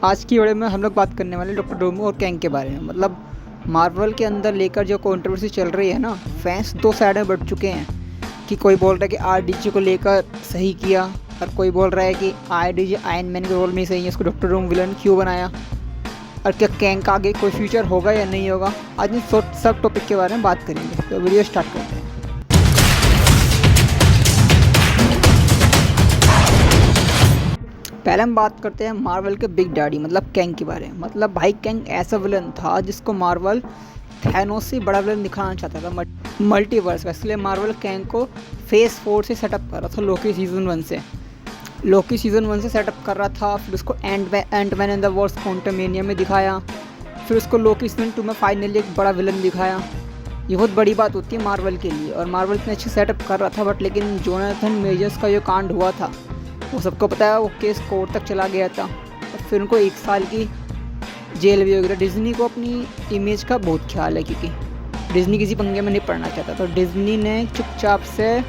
आज की वीडियो में हम लोग बात करने वाले डॉक्टर डूम और कैंग के बारे में। मतलब मार्वल के अंदर लेकर जो कंट्रोवर्सी चल रही है ना, फैंस दो साइड में बढ़ चुके हैं कि कोई बोल रहा है कि आरडीजे को लेकर सही किया और कोई बोल रहा है कि आरडीजे आयरन मैन के रोल में सही है, इसको डॉक्टर डूम विलन क्यों बनाया और क्या कैंग का आगे कोई फ्यूचर होगा या नहीं होगा। आज इन सब टॉपिक के बारे में बात करेंगे, तो वीडियो स्टार्ट करते हैं। पहले हम बात करते हैं मार्वल के बिग डैडी मतलब कैंग के बारे में। मतलब भाई कैंग ऐसा विलन था जिसको मार्वल थैनोस से बड़ा विलन दिखाना चाहता था मल्टीवर्स का, इसलिए मार्वल कैंग को फेज 4 से सेटअप कर रहा था। लोकी सीज़न 1 से सेटअप कर रहा था, फिर उसको एंटमैन एंड द वॉर्स क्वांटमेनिया में दिखाया, फिर उसको लोकी सीज़न 2 में फाइनली एक बड़ा विलन दिखाया। ये बहुत बड़ी बात होती है मार्वल के लिए, और मार्वल इतने अच्छे सेटअप कर रहा था, बट लेकिन जोनाथन मेजर्स का जो कांड हुआ था वो सबको पता है। वो केस कोर्ट तक चला गया था और फिर उनको 1 साल की जेल भी हो गई। डिज्नी को अपनी इमेज का बहुत ख्याल है, क्योंकि डिज्नी किसी पंगे में नहीं पड़ना चाहता, तो डिज्नी ने चुपचाप से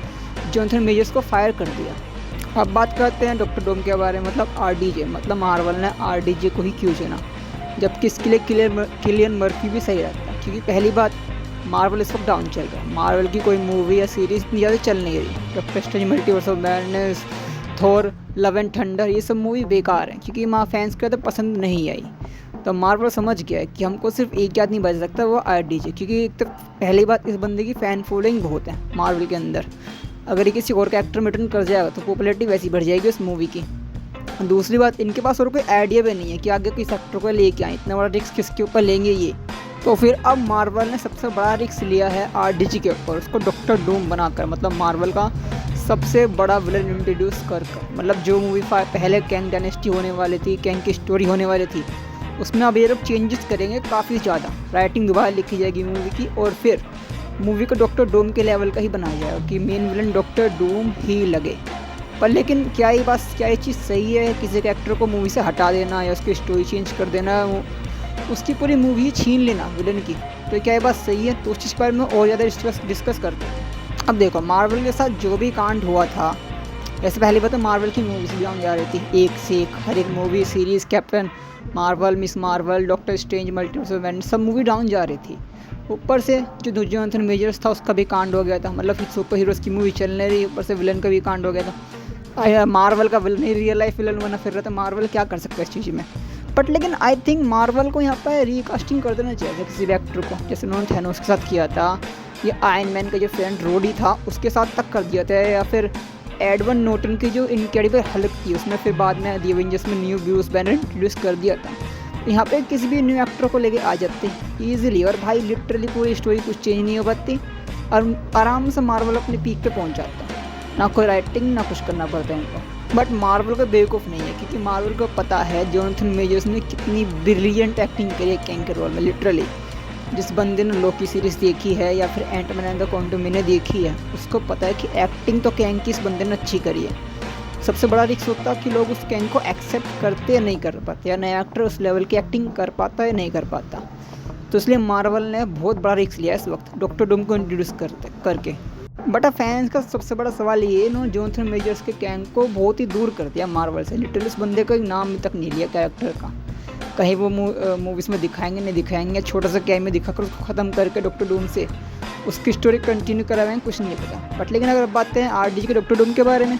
जोनाथन मेजर्स को फायर कर दिया। अब बात करते हैं डॉक्टर डूम के बारे में। मतलब आरडीजे, मतलब मार्वल ने आरडीजे को ही क्यों चुना, जबकि इसके लिए किलियन मर्फी भी सही रहता। क्योंकि पहली बात, मार्वल इस वक्त डाउन चल रहा है, मार्वल की कोई मूवी या सीरीज़ इतनी ज़्यादा चल नहीं रही। Doctor strange, multiverse of madness, Thor, love and thunder, ये सब मूवी बेकार है क्योंकि माँ फैंस को तो पसंद नहीं आई। तो मार्वल समझ गया है कि हमको सिर्फ एक आदमी बच सकता, वो आरडीजे, क्योंकि एक तो पहली बात, इस बंदे की फ़ैन फॉलोइंग बहुत है मार्वल के अंदर। अगर ये किसी और कैरेक्टर में रिटर्न कर जाएगा तो पॉपुलैरिटी वैसी बढ़ जाएगी उस मूवी की। दूसरी बात, इनके पास और कोई आइडिया भी नहीं है कि आगे किस एक्टर को लेके आए, इतना बड़ा रिस्क किसके ऊपर लेंगे ये। तो फिर अब मार्वल ने सबसे बड़ा रिस्क लिया है आरडीजे के ऊपर, उसको डॉक्टर डूम बनाकर, मतलब मार्वल का सबसे बड़ा विलन इंट्रोड्यूस कर। मतलब जो मूवी पहले कैंग डायनेस्टी होने वाली थी, कैंग की स्टोरी होने वाली थी, उसमें अब ये लोग चेंजेस करेंगे काफ़ी ज़्यादा। राइटिंग दोबारा लिखी जाएगी मूवी की, और फिर मूवी को डॉक्टर डूम के लेवल का ही बनाया जाएगा कि मेन विलन डॉक्टर डूम ही लगे। पर लेकिन क्या ये चीज़ सही है किसी के एक्टर को मूवी से हटा देना या उसकी स्टोरी चेंज कर देना, उसकी पूरी मूवी छीन लेना विलन की, तो क्या ये बात सही है? तो उस चीज़ के बारे में और ज़्यादा डिस्कस करते हैं। अब देखो, मार्वल के साथ जो भी कांड हुआ था, जैसे पहली बात तो मार्वल की मूवीज़ भी डाउन जा रही थी, एक से एक हर एक movie, series, captain Marvel, miss Marvel, doctor strange, multiverse of madness, सब मूवी डाउन जा रही थी। ऊपर से जो जोनाथन मेजर्स था उसका भी कांड हो गया था। मतलब सुपर हीरोज़ की मूवी चल नहीं रही, ऊपर से विलन का भी कांड हो गया था। मार्वल का विलन ही रियल लाइफ विलन बना फिर रहा था। मार्वल क्या कर सकता है इस चीज़ में? बट लेकिन आई थिंक मार्वल को यहाँ पर रिकास्टिंग कर देना चाहिए किसी भी एक्टर को, जैसे उन्होंने थैनोस के साथ किया था, ये आयरन मैन का जो फ्रेंड रोडी था उसके साथ तक कर दिया था, या फिर एडवन नॉर्टन की जो इनक्रेडिबल हल्क थी उसमें फिर बाद में दी एवेंजर्स में न्यू ब्रूस बैनर इंट्रोड्यूस कर दिया था। यहाँ पे किसी भी न्यू एक्टर को लेके आ जाते ईजिली, और भाई लिटरली पूरी स्टोरी कुछ चेंज नहीं हो पाती और आराम से मार्वल अपने पीक पे पहुँच जाता। ना कोई राइटिंग ना कुछ करना पड़ता है इनको। बट मार्वल का बेवकूफ़ नहीं है, क्योंकि मार्वल को पता है जोनाथन मेजर्स ने कितनी ब्रिलियंट एक्टिंग करी है कैंग के रोल में। लिटरली जिस बंदे ने लोकी सीरीज़ देखी है या फिर एंटमैन एंड द क्वांटमेनिया देखी है, उसको पता है कि एक्टिंग तो कैंग की इस बंदे ने अच्छी करी है। सबसे बड़ा रिस्क होता है कि लोग उस कैंग को एक्सेप्ट करते या नहीं कर पाते, या नया एक्टर उस लेवल की एक्टिंग कर पाता या नहीं कर पाता। तो इसलिए मार्वल ने बहुत बड़ा रिस्क लिया इस वक्त डॉक्टर डूम को इंट्रोड्यूस करके। बट फैंस का सबसे बड़ा सवाल ये, इन्होंने जोनाथन मेजर्स के कैंग को बहुत ही दूर कर दिया मार्वल से। लिटरली उस बंदे का नाम तक नहीं लिया कैरेक्टर का। कहीं वो मूवीज़ में दिखाएंगे नहीं दिखाएंगे, छोटा सा कैम में दिखाकर उसको ख़त्म करके डॉक्टर डूम से उसकी स्टोरी कंटिन्यू कराएंगे, कुछ नहीं पता। बट लेकिन अगर बात करें आरडीजे के डॉक्टर डूम के बारे में,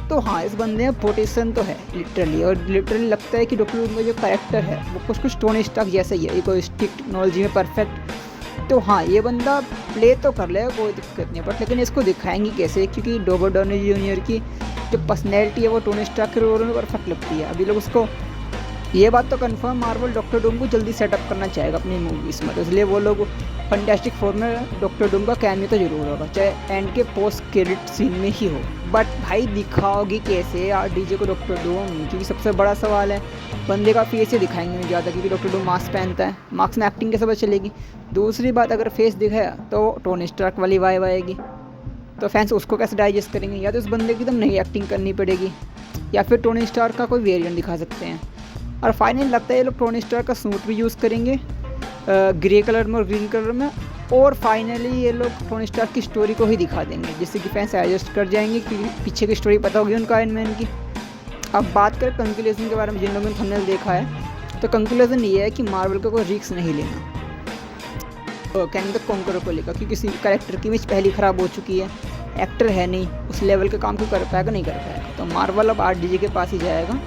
तो हाँ, इस बंदे में पोटेंशियल तो है लिटरली, और लिटरली लगता है कि डॉक्टर डूम का जो कैरेक्टर है वो कुछ टोनी स्टार्क जैसा ही है, इकोस्टिक टेक्नोलॉजी में परफेक्ट। तो हाँ, ये बंदा प्ले तो कर लेगा, कोई दिक्कत नहीं, बट लेकिन इसको दिखाएंगे कैसे? क्योंकि रॉबर्ट डाउनी जूनियर की जो पर्सनैलिटी है वो टोनी स्टार्क के रोल में परफेक्ट लगती है। अभी लोग उसको, ये बात तो कंफर्म, मार्वल डॉक्टर डूम को जल्दी सेटअप करना चाहेगा अपनी मूवीज़ में, तो इसलिए वो लोग फैंटास्टिक फोर में डॉक्टर डूम का कैमियो तो जरूर होगा, चाहे एंड के पोस्ट क्रेडिट सीन में ही हो। बट भाई दिखाओगी कैसे आरडीजे को डॉक्टर डूम? क्योंकि सबसे बड़ा सवाल है, बंदे का फेस ही दिखाएंगे नहीं ज़्यादा, क्योंकि डॉक्टर डूम मास्क पहनता है, मास्क में एक्टिंग कैसे पता चलेगी? दूसरी बात, अगर फेस दिखाया तो टोनी स्टार्क वाली वाइब आएगी, तो फैंस उसको कैसे डाइजेस्ट करेंगे? या तो उस बंदे की एकदम नई एक्टिंग करनी पड़ेगी, या फिर टोनी स्टार्क का कोई वेरिएंट दिखा सकते हैं। और फाइनली लगता है ये लोग टोनी स्टार्क का सूट भी यूज़ करेंगे ग्रे कलर में और ग्रीन कलर में, और फाइनली ये लोग टोनी स्टार्क की स्टोरी को ही दिखा देंगे, जिससे कि फैंस एडजस्ट कर जाएंगे क्योंकि पीछे की स्टोरी पता होगी उनको आयरन मैन की। अब बात करें कंक्लूजन के बारे में, जिन लोगों ने थंबनेल देखा है, तो कंक्लूजन ये है कि मार्वल को कोई रिस्क नहीं लेना कैंग द कॉन्करर को लेकर, क्योंकि किसी कैरेक्टर की इमेज पहले ख़राब हो चुकी है, एक्टर है नहीं, उस लेवल के काम को कर पाएगा नहीं कर पाएगा। तो मार्वल अब RDJ के पास ही जाएगा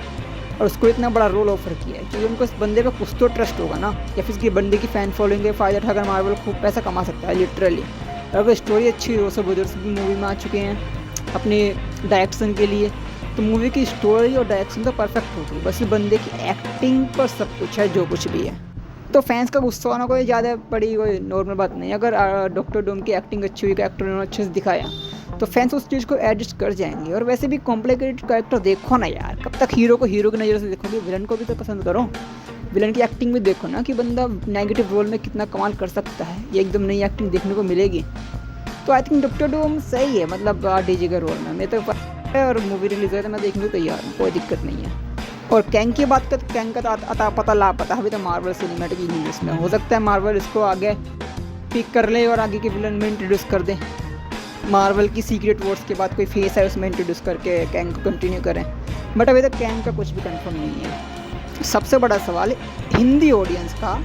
और उसको इतना बड़ा रोल ऑफर किया है क्योंकि उनको इस बंदे पे कुछ तो ट्रस्ट होगा ना, या फिर इसकी बंदे की फ़ैन फॉलोइंग के फ़ायदा उठाकर मार्वल खूब पैसा कमा सकता है लिटरली। और अगर स्टोरी अच्छी हो, सब बुजुर्ग भी मूवी में आ चुके हैं अपने डायरेक्शन के लिए, तो मूवी की स्टोरी और डायरेक्शन तो परफेक्ट होगी, बस बंदे की एक्टिंग पर सब कुछ है जो कुछ भी है। तो फैंस का गुस्सा होना कोई ज़्यादा बड़ी कोई नॉर्मल बात नहीं। अगर डॉक्टर डूम की एक्टिंग अच्छी हुई, कैरेक्टर उन्होंने अच्छे से दिखाया, तो फैंस उस चीज़ को एडजस्ट कर जाएंगे। और वैसे भी कॉम्प्लिकेटेड कैरेक्टर देखो ना यार, कब तक हीरो को हीरो की नज़र से देखोगे, विलन को भी तो पसंद करो, विलन की एक्टिंग भी देखो ना कि बंदा नेगेटिव रोल में कितना कमाल कर सकता है, ये एकदम नई एक्टिंग देखने को मिलेगी। तो आई थिंक डॉक्टर डूम सही है, मतलब RDJ के रोल में। मैं तो और मूवी रिलीज है तो मैं देखने को तैयार हूँ, कोई दिक्कत नहीं है। और कैंग की बात कर, कैंग का अता पता लापता अभी तो मार्वल सिनेमैटिक यूनिवर्स में। हो सकता है मार्वल इसको आगे पिक कर ले और आगे के विलन में इंट्रोड्यूस कर दे, मार्वल की सीक्रेट वॉर्स के बाद कोई फेस है उसमें इंट्रोड्यूस करके कैंग को कंटिन्यू करें। बट अभी तक कैंग का कुछ भी कंफर्म नहीं है। सबसे बड़ा सवाल है हिंदी ऑडियंस का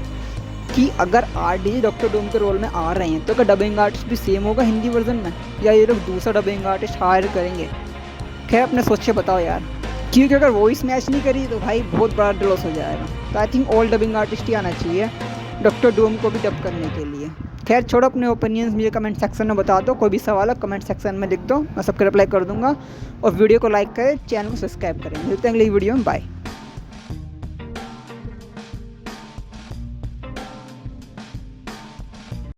कि अगर RDJ डॉक्टर डूम के रोल में आ रहे हैं तो क्या डबिंग आर्टिस्ट भी सेम होगा हिंदी वर्जन में, या ये लोग दूसरा डबिंग आर्टिस्ट हायर करेंगे? खैर अपने सोच के बताओ यार, क्योंकि अगर वॉइस मैच नहीं करी तो भाई बहुत बड़ा लॉस हो जाएगा। तो I think all dubbing artist ही आना चाहिए डॉक्टर डूम को भी डब करने के लिए। खैर छोड़ो, अपने ओपिनियंस मुझे कमेंट सेक्शन में बता दो, कोई भी सवाल है कमेंट सेक्शन में लिख दो, मैं सबका रिप्लाई कर दूंगा। और वीडियो को लाइक करें, चैनल को सब्सक्राइब करें। मिलते हैं अगली वीडियो में, बाय।